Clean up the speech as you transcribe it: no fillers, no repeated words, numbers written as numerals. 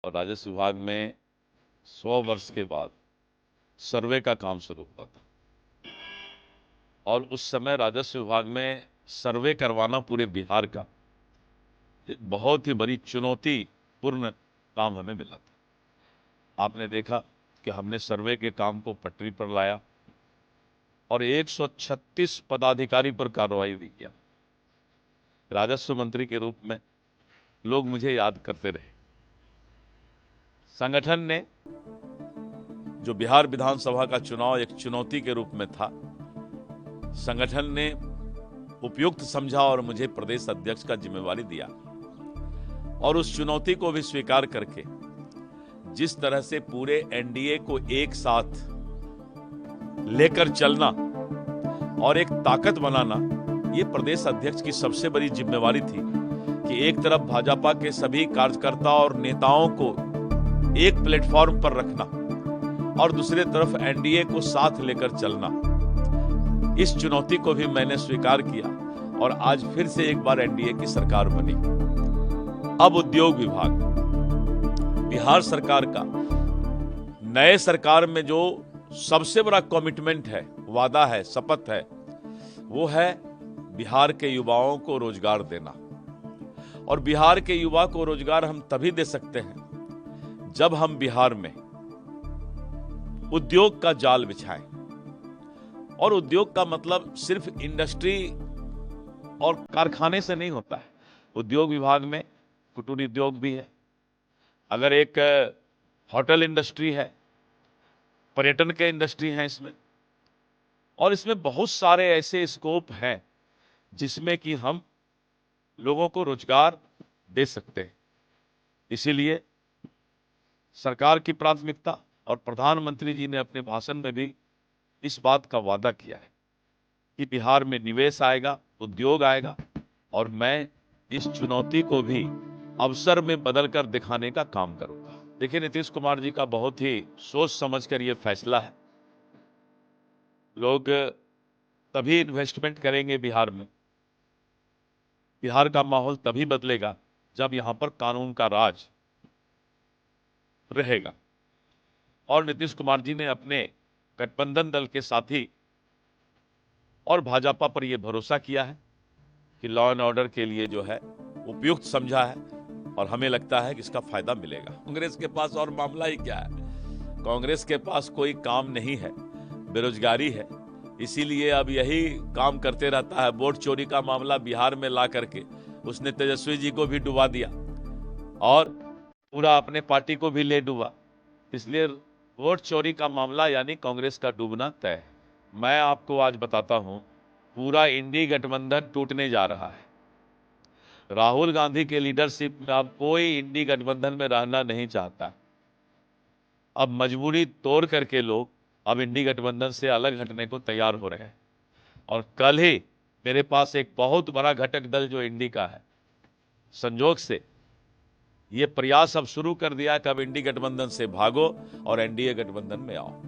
और राजस्व विभाग में 100 वर्ष के बाद सर्वे का काम शुरू हुआ था और उस समय राजस्व विभाग में सर्वे करवाना पूरे बिहार का एक बहुत ही बड़ी चुनौतीपूर्ण काम हमें मिला था। आपने देखा कि हमने सर्वे के काम को पटरी पर लाया और 136 पदाधिकारी पर कार्रवाई भी किया। राजस्व मंत्री के रूप में लोग मुझे याद करते रहे। संगठन ने जो बिहार विधानसभा का चुनाव एक चुनौती के रूप में था, संगठन ने उपयुक्त समझा और मुझे प्रदेश अध्यक्ष का जिम्मेवारी दिया और उस चुनौती को भी स्वीकार करके जिस तरह से पूरे एनडीए को एक साथ लेकर चलना और एक ताकत बनाना, ये प्रदेश अध्यक्ष की सबसे बड़ी जिम्मेवारी थी कि एक तरफ भाजपा के सभी कार्यकर्ता और नेताओं को एक प्लेटफॉर्म पर रखना और दूसरी तरफ एनडीए को साथ लेकर चलना। इस चुनौती को भी मैंने स्वीकार किया और आज फिर से एक बार एनडीए की सरकार बनी। अब उद्योग विभाग, बिहार सरकार का नए सरकार में जो सबसे बड़ा कमिटमेंट है, वादा है, शपथ है, वो है बिहार के युवाओं को रोजगार देना। और बिहार के युवा को रोजगार हम तभी दे सकते हैं जब हम बिहार में उद्योग का जाल बिछाएं। और उद्योग का मतलब सिर्फ इंडस्ट्री और कारखाने से नहीं होता है। उद्योग विभाग में कुटीर उद्योग भी है, अगर एक होटल इंडस्ट्री है, पर्यटन के इंडस्ट्री है इसमें, और इसमें बहुत सारे ऐसे स्कोप हैं जिसमें कि हम लोगों को रोजगार दे सकते हैं। इसीलिए सरकार की प्राथमिकता और प्रधानमंत्री जी ने अपने भाषण में भी इस बात का वादा किया है कि बिहार में निवेश आएगा, उद्योग आएगा और मैं इस चुनौती को भी अवसर में बदलकर दिखाने का काम करूंगा। देखिए, नीतीश कुमार जी का बहुत ही सोच समझकर ये फैसला है। लोग तभी इन्वेस्टमेंट करेंगे बिहार में, बिहार का माहौल तभी बदलेगा जब यहां पर कानून का राज रहेगा। और नीतीश कुमार जी ने अपने गठबंधन दल के साथी और भाजपा पर यह भरोसा किया है कि लॉ एंड ऑर्डर के लिए जो है उपयुक्त समझा है और हमें लगता है कि इसका फायदा मिलेगा। कांग्रेस के पास और मामला ही क्या है? कांग्रेस के पास कोई काम नहीं है, बेरोजगारी है, इसीलिए अब यही काम करते रहता है। वोट चोरी का मामला बिहार में ला करके उसने तेजस्वी जी को भी डुबा दिया और पूरा अपने पार्टी को भी ले डूबा। इसलिए वोट चोरी का मामला यानी कांग्रेस का डूबना तय है। मैं आपको आज बताता हूं, पूरा इंडी गठबंधन टूटने जा रहा है। राहुल गांधी के लीडरशिप में अब कोई इंडी गठबंधन में रहना नहीं चाहता। अब मजबूरी तोड़ करके लोग अब इंडी गठबंधन से अलग हटने को तैयार हो रहे हैं। और कल ही मेरे पास एक बहुत बड़ा घटक दल जो इंडी का है, संजोग से ये प्रयास अब शुरू कर दिया कि अब इंडी गठबंधन से भागो और एनडीए गठबंधन में आओ।